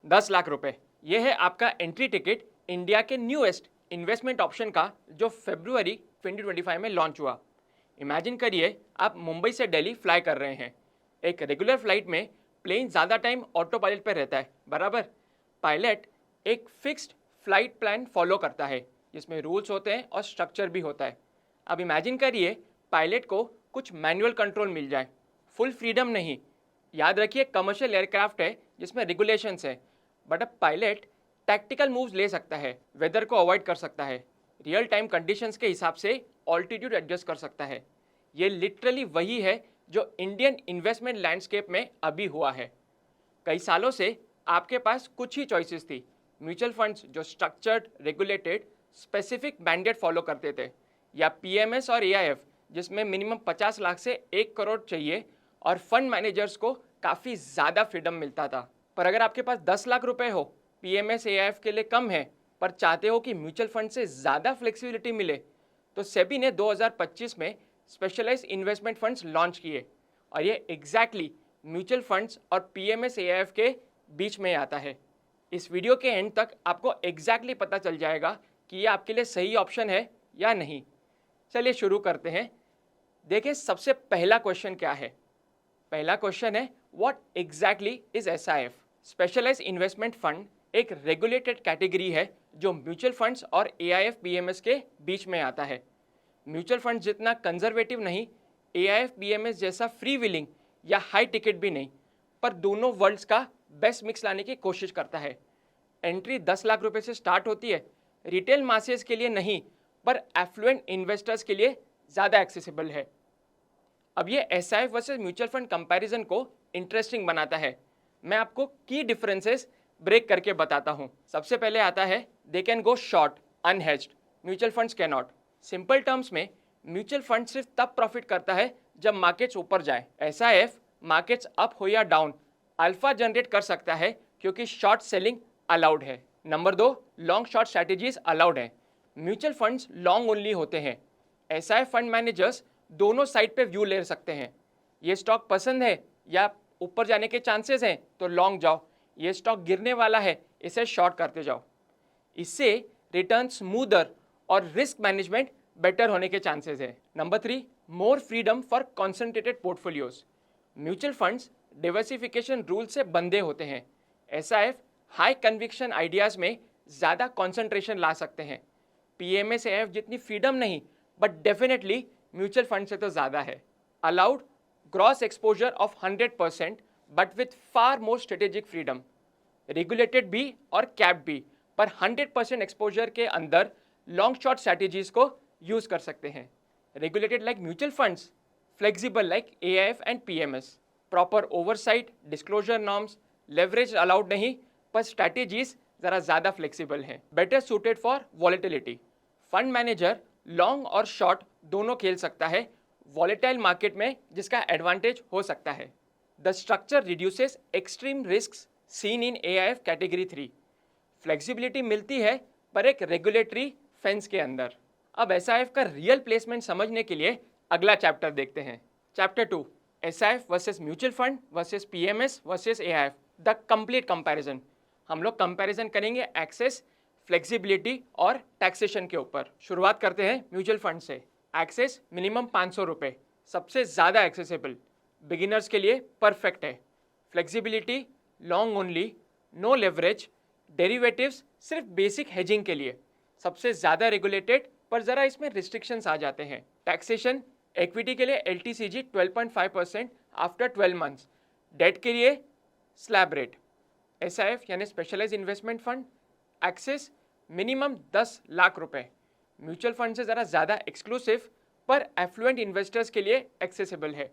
10 लाख रुपए, ये है आपका एंट्री टिकट इंडिया के न्यूएस्ट इन्वेस्टमेंट ऑप्शन का जो फरवरी 2025 में लॉन्च हुआ। इमेजिन करिए आप मुंबई से दिल्ली फ्लाई कर रहे हैं। एक रेगुलर फ्लाइट में प्लेन ज़्यादा टाइम ऑटो पायलट पर रहता है, बराबर। पायलट एक फिक्स्ड फ्लाइट प्लान फॉलो करता है जिसमें रूल्स होते हैं और स्ट्रक्चर भी होता है। अब इमेजिन करिए पायलट को कुछ मैनुअल कंट्रोल मिल जाए, फुल फ्रीडम नहीं। याद रखिए कमर्शियल एयरक्राफ्ट है जिसमें रेगुलेशंस है, बट अब पायलट टैक्टिकल मूव्स ले सकता है, वेदर को अवॉइड कर सकता है, रियल टाइम कंडीशंस के हिसाब से ऑल्टीट्यूड एडजस्ट कर सकता है। ये लिटरली वही है जो इंडियन इन्वेस्टमेंट लैंडस्केप में अभी हुआ है। कई सालों से आपके पास कुछ ही चॉइसेस थी। म्यूचुअल फंड्स जो structured, regulated, specific mandate follow करते थे, या पीएमएस और एआईएफ जिसमें मिनिमम 50 लाख से 1 करोड़ चाहिए और फंड मैनेजर्स को काफ़ी ज़्यादा फ्रीडम मिलता था। पर अगर आपके पास 10 लाख रुपए हो, पीएमएस एआईएफ के लिए कम है, पर चाहते हो कि म्यूचुअल फंड से ज़्यादा फ्लेक्सिबिलिटी मिले, तो सेबी ने 2025 में स्पेशलाइज्ड इन्वेस्टमेंट फंड्स लॉन्च किए और ये एग्जैक्टली म्यूचुअल फंड्स और पीएमएस एआईएफ के बीच में आता है। इस वीडियो के एंड तक आपको एग्जैक्टली पता चल जाएगा कि ये आपके लिए सही ऑप्शन है या नहीं। चलिए शुरू करते हैं। देखिए सबसे पहला क्वेश्चन क्या है। पहला क्वेश्चन है what exactly is SIF. Specialized investment fund एक रेगुलेटेड कैटेगरी है जो म्यूचुअल फंड्स और एआईएफ पीएमएस के बीच में आता है। म्यूचुअल फंड जितना कंजर्वेटिव नहीं, एआईएफ पीएमएस जैसा फ्री विलिंग या हाई टिकट भी नहीं, पर दोनों वर्ल्ड्स का बेस्ट मिक्स लाने की कोशिश करता है। एंट्री 10 लाख रुपए से स्टार्ट होती है। रिटेल मासेस के लिए नहीं, पर एफ्लुएंट इन्वेस्टर्स के लिए ज़्यादा एक्सेसिबल है। अब ये SIF versus mutual fund comparison को इंटरेस्टिंग बनाता है। मैं आपको की डिफरेंसेस ब्रेक करके बताता हूँ। सबसे पहले आता है they can go short unhedged, mutual funds can not. Simple terms में म्यूचुअल फंड सिर्फ तब प्रॉफिट करता है जब मार्केट्स ऊपर जाए। एसआईएफ मार्केट्स अप हो या डाउन अल्फा जनरेट कर सकता है क्योंकि शॉर्ट सेलिंग अलाउड है। Number 2, long short strategies allowed है। म्यूचुअल फंड्स लॉन्ग ओनली होते हैं। एसआईएफ फंड मैनेजर्स दोनों साइड पे व्यू ले सकते हैं। ये स्टॉक पसंद है या ऊपर जाने के चांसेस हैं तो लॉन्ग जाओ, ये स्टॉक गिरने वाला है इसे शॉर्ट करते जाओ। इससे रिटर्न स्मूदर और रिस्क मैनेजमेंट बेटर होने के चांसेस है। Number 3, more freedom for concentrated portfolios. Mutual funds diversification rule से बंधे होते हैं। एसआईएफ हाई कन्विक्शन आइडियाज में ज़्यादा कॉन्सेंट्रेशन ला सकते हैं। पीएमएस एफ जितनी फ्रीडम नहीं, बट डेफिनेटली म्यूचुअल फंड से तो ज़्यादा है। Allowed gross exposure of 100% but with far more strategic freedom. Regulated भी और कैप भी, पर 100% एक्सपोजर के अंदर लॉन्ग शॉर्ट स्ट्रैटेजीज को यूज कर सकते हैं। Regulated like mutual funds, flexible like AIF and PMS. Proper oversight, disclosure norms, leverage allowed नहीं, पर स्ट्रैटेजीज ज़रा ज़्यादा फ्लेक्सिबल हैं। Better suited for volatility. Fund manager long और शॉर्ट दोनों खेल सकता है वॉलेटाइल मार्केट में, जिसका एडवांटेज हो सकता है। The structure reduces extreme risks seen in AIF category 3। Flexibility मिलती है पर एक रेगुलेटरी फेंस के अंदर। अब एसआईएफ का रियल प्लेसमेंट समझने के लिए अगला चैप्टर देखते हैं। Chapter 2, SIF versus mutual fund versus PMS versus AIF, the complete comparison. हम लोग कंपैरिजन करेंगे एक्सेस, फ्लेक्सिबिलिटी और टैक्सेशन के ऊपर। शुरुआत करते हैं म्यूचुअल फंड से। एक्सेस मिनिमम 500 रुपये, सबसे ज़्यादा एक्सेसिबल, बिगिनर्स के लिए परफेक्ट है। Flexibility long only, no leverage, derivatives सिर्फ बेसिक हेजिंग के लिए, सबसे ज़्यादा रेगुलेटेड, पर ज़रा इसमें रिस्ट्रिक्शंस आ जाते हैं। टैक्सेशन इक्विटी के लिए एलटीसीजी 12.5% आफ्टर 12 मंथ्स, डेट के लिए स्लैब रेट। एसआईएफ यानी specialize investment fund, access minimum 10 lakh रुपए, म्यूचुअल फंड से ज़रा ज़्यादा एक्सक्लूसिव, पर एफ्लुएंट इन्वेस्टर्स के लिए एक्सेसिबल है।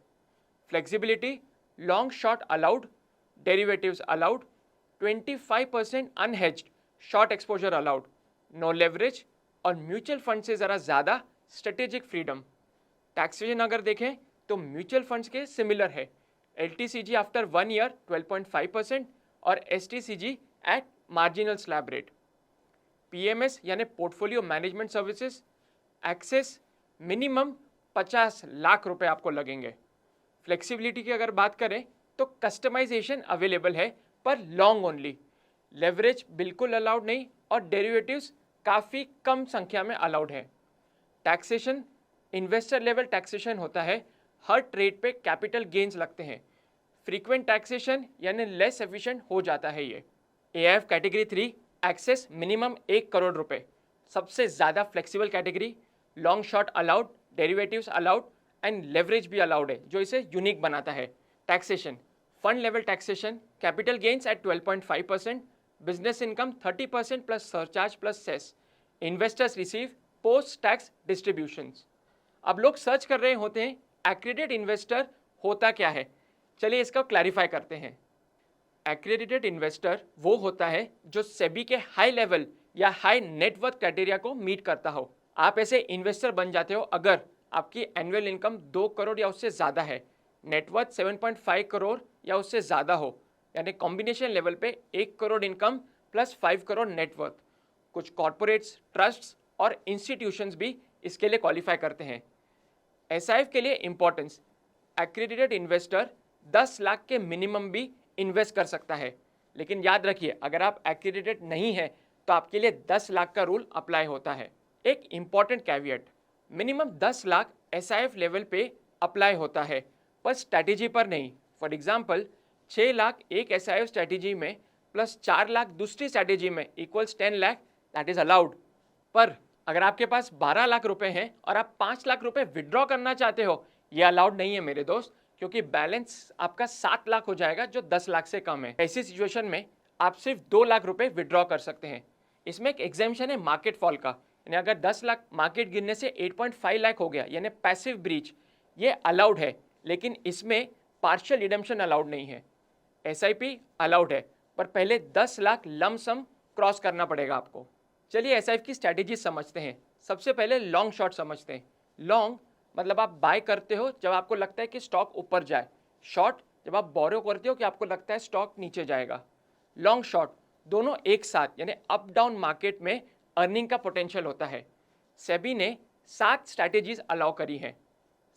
Flexibility long short allowed, derivatives allowed, 25% unhedged short exposure allowed, no leverage, और म्यूचुअल फंड से ज़रा ज़्यादा स्ट्रेटेजिक फ्रीडम। टैक्सेशन अगर देखें तो म्यूचुअल फंड्स के सिमिलर है। एलटीसीजी आफ्टर 1 ईयर 12.5% और STCG at marginal slab rate. PMS यानी portfolio management services, access minimum 50 lakh रुपए आपको लगेंगे। फ्लेक्सिबिलिटी की अगर बात करें तो कस्टमाइजेशन अवेलेबल है, पर लॉन्ग ओनली। लेवरेज बिल्कुल अलाउड नहीं और डेरिवेटिव्स काफ़ी कम संख्या में अलाउड है। टैक्सेशन, इन्वेस्टर लेवल टैक्सेशन होता है, हर ट्रेड पे कैपिटल गेन्स लगते हैं। फ्रीक्वेंट टैक्सेशन यानी लेस एफिशिएंट हो जाता है ये। AIF category 3 access minimum 1 crore रुपए, सबसे ज़्यादा flexible category. Long short allowed, derivatives allowed and leverage भी अलाउड है, जो इसे यूनिक बनाता है। Taxation, fund level taxation, capital gains at 12.5%, business income 30% plus surcharge plus cess. Investors receive post tax distributions. अब लोग सर्च कर रहे होते हैं एक्रीडेटेड इन्वेस्टर होता क्या है। चलिए इसका क्लैरिफाई करते हैं। एक्रेडिटेड इन्वेस्टर वो होता है जो सेबी के हाई लेवल या हाई नेटवर्थ क्राइटेरिया को मीट करता हो। आप ऐसे इन्वेस्टर बन जाते हो अगर आपकी एनुअल इनकम 2 करोड़ या उससे ज़्यादा है, नेटवर्थ 7.5 करोड़ या उससे ज़्यादा हो, यानी कॉम्बिनेशन लेवल पे 1 crore income plus 5 crore net worth. कुछ कॉरपोरेट्स, ट्रस्ट्स और इंस्टीट्यूशंस भी इसके लिए क्वालिफाई करते हैं। एसआईएफ के लिए इंपॉर्टेंस, एक्रेडिटेड इन्वेस्टर 10 लाख के मिनिमम भी इन्वेस्ट कर सकता है, लेकिन याद रखिए अगर आप एक्रेडिटेड नहीं है तो आपके लिए 10 लाख का रूल अप्लाई होता है। एक important caveat, minimum 10 lakh SIF level पे अप्लाई होता है पर स्ट्रैटेजी पर नहीं। फॉर एग्जांपल 6 लाख एक एसआईएफ स्ट्रैटेजी में प्लस 4 लाख दूसरी स्ट्रैटेजी में equals 10 lakh, that is allowed. पर अगर आपके पास 12 लाख रुपए हैं और आप 5 लाख रुपए विड्रॉ करना चाहते हो, ये अलाउड नहीं है मेरे दोस्त, क्योंकि बैलेंस आपका 7 लाख हो जाएगा जो 10 लाख से कम है। ऐसी सिचुएशन में आप सिर्फ 2 लाख रुपए विड्रॉ कर सकते हैं। इसमें एक एग्जेम्पशन है मार्केट फॉल का, यानी अगर 10 लाख मार्केट गिरने से 8.5 लाख हो गया यानी पैसिव ब्रीच, ये अलाउड है, लेकिन इसमें पार्शियल रिडेम्पशन अलाउड नहीं है। एसआईपी अलाउड है पर पहले 10 लाख लमसम क्रॉस करना पड़ेगा आपको। चलिए एसआईपी की स्ट्रैटेजी समझते हैं। सबसे पहले लॉन्ग शॉर्ट समझते हैं। लॉन्ग मतलब आप बाय करते हो जब आपको लगता है कि स्टॉक ऊपर जाए, शॉर्ट जब आप बोरो करते हो कि आपको लगता है स्टॉक नीचे जाएगा। लॉन्ग शॉर्ट दोनों एक साथ यानी अप डाउन मार्केट में अर्निंग का पोटेंशियल होता है। सेबी ने 7 स्ट्रैटेजीज अलाउ करी हैं।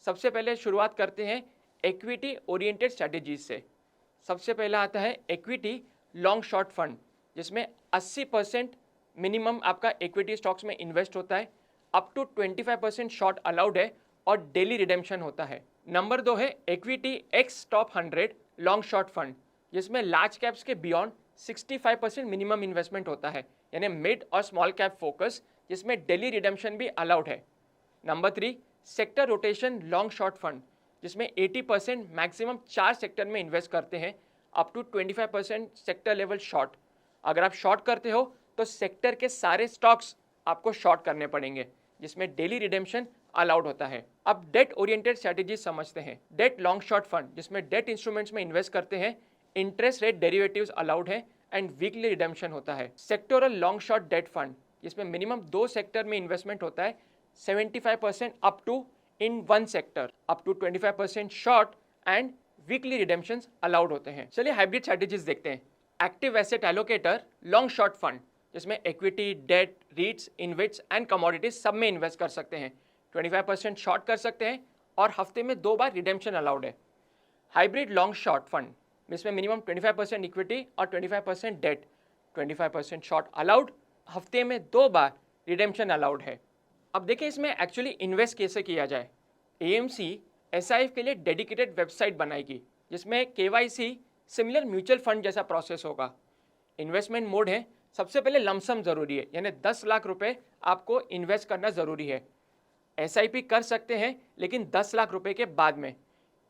सबसे पहले शुरुआत करते हैं इक्विटी ओरिएंटेड स्ट्रैटेजीज से। सबसे पहला आता है इक्विटी लॉन्ग शॉर्ट फंड, जिसमें 80% मिनिमम आपका इक्विटी स्टॉक्स में इन्वेस्ट होता है, अप टू 25% शॉर्ट अलाउड है और डेली रिडेम्पशन होता है। नंबर 2 है equity ex top 100 long short fund, जिसमें लार्ज कैप्स के बियॉन्ड 65% मिनिमम इन्वेस्टमेंट होता है, यानी मिड और स्मॉल कैप फोकस, जिसमें डेली रिडेम्पशन भी अलाउड है। Number 3 sector rotation long short fund, जिसमें 80% मैक्सिमम 4 सेक्टर में इन्वेस्ट करते हैं, up to 25% sector level short. अगर आप शॉर्ट करते हो तो सेक्टर के सारे स्टॉक्स आपको शॉर्ट करने पड़ेंगे, जिसमें डेली रिडेम्पशन अलाउड होता है। अब डेट ओरिएंटेड स्ट्रैटेजी समझते हैं। डेट लॉन्ग शॉर्ट फंड, जिसमें डेट इंस्ट्रूमेंट्स में इन्वेस्ट करते हैं, इंटरेस्ट रेट डेरिवेटिव्स अलाउड है एंड वीकली रिडेम्पशन होता है। Sectoral long short debt fund, जिसमें मिनिमम 2 सेक्टर में इन्वेस्टमेंट होता है, 75% up to in 1 sector, up to 25% short and weekly redemptions allowed होते हैं। चलिए हाइब्रिड स्ट्रैटेजीज देखते हैं। Active asset allocator long short fund, जिसमें equity, debt, REITs, इन्वेट्स and commodities सब में इन्वेस्ट कर सकते हैं, 25% शॉर्ट कर सकते हैं और हफ्ते में 2 बार रिडेम्पशन अलाउड है। हाइब्रिड लॉन्ग शॉर्ट फंड, जिसमें मिनिमम 25% इक्विटी और 25% डेट, 25% शॉर्ट अलाउड, हफ्ते में 2 बार रिडेम्पशन अलाउड है। अब देखिए इसमें एक्चुअली इन्वेस्ट कैसे किया जाए। एएमसी एसआईएफ के लिए डेडिकेटेड वेबसाइट बनाएगी, जिसमें केवाईसी सिमिलर म्यूचुअल फंड जैसा प्रोसेस होगा। इन्वेस्टमेंट मोड है, सबसे पहले लमसम ज़रूरी है, यानी 10 लाख रुपए आपको इन्वेस्ट करना ज़रूरी है। एसआईपी कर सकते हैं लेकिन 10 लाख रुपए के बाद में।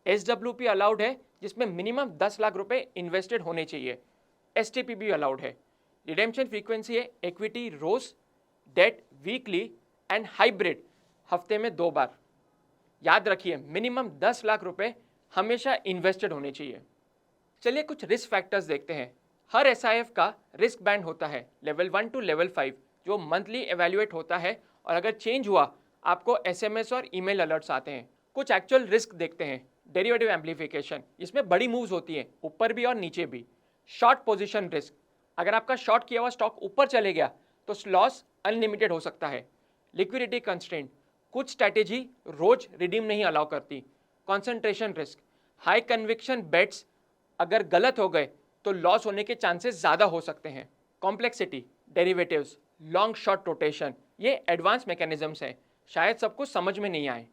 एसडब्ल्यूपी अलाउड है, जिसमें मिनिमम 10 लाख रुपए इन्वेस्टेड होने चाहिए। एसटीपी भी अलाउड है। रिडेम्पशन फ्रीक्वेंसी है इक्विटी रोज, डेट वीकली एंड हाइब्रिड हफ्ते में 2 बार। याद रखिए मिनिमम 10 लाख रुपए हमेशा इन्वेस्टेड होने चाहिए। चलिए कुछ रिस्क फैक्टर्स देखते हैं। हर एसआईएफ का रिस्क बैंड होता है लेवल 1 टू लेवल 5, जो मंथली एवेल्युएट होता है और अगर चेंज हुआ आपको एसएमएस और ईमेल अलर्ट्स आते हैं। कुछ एक्चुअल रिस्क देखते हैं। डेरिवेटिव एम्प्लीफिकेशन, इसमें बड़ी मूव्स होती हैं, ऊपर भी और नीचे भी। शॉर्ट पोजीशन रिस्क, अगर आपका शॉर्ट किया हुआ स्टॉक ऊपर चले गया तो लॉस अनलिमिटेड हो सकता है। लिक्विडिटी कंस्ट्रेंट, कुछ स्ट्रैटेजी रोज रिडीम नहीं अलाउ करती। Concentration risk, high conviction bets अगर गलत हो गए तो लॉस होने के चांसेस ज़्यादा हो सकते हैं। Complexity, derivatives, long short rotation, ये एडवांस मैकेनिज्म्स हैं, शायद सबको समझ में नहीं आए।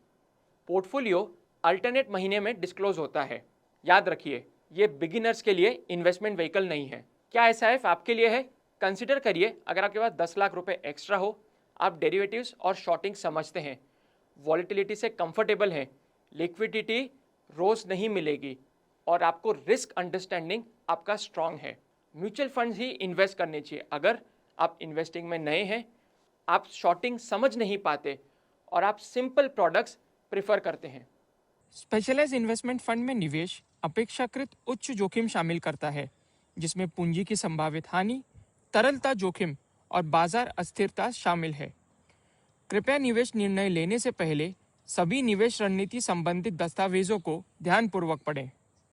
पोर्टफोलियो अल्टरनेट महीने में डिस्क्लोज होता है। याद रखिए, ये बिगिनर्स के लिए इन्वेस्टमेंट व्हीकल नहीं है। क्या एसआईएफ आपके लिए है? कंसिडर करिए, अगर आपके पास 10 लाख रुपए एक्स्ट्रा हो, आप डेरिवेटिव्स और शॉर्टिंग समझते हैं, वॉलेटिलिटी से कंफर्टेबल हैं, लिक्विडिटी रोज नहीं मिलेगी और आपको रिस्क अंडरस्टैंडिंग आपका स्ट्रांग है, म्यूचुअल फंड्स ही इन्वेस्ट करने चाहिए। अगर आप इन्वेस्टिंग में नए हैं, आप शॉर्टिंग समझ नहीं पाते और आप सिंपल प्रोडक्ट्स प्रेफर करते हैं। स्पेशलाइज इन्वेस्टमेंट फंड में निवेश अपेक्षाकृत उच्च जोखिम शामिल करता है, जिसमें पूंजी की संभावित हानि, तरलता जोखिम और बाजार अस्थिरता शामिल है। कृपया निवेश निर्णय लेने से पहले सभी निवेश रणनीति संबंधित दस्तावेजों को ध्यानपूर्वक पढ़ें।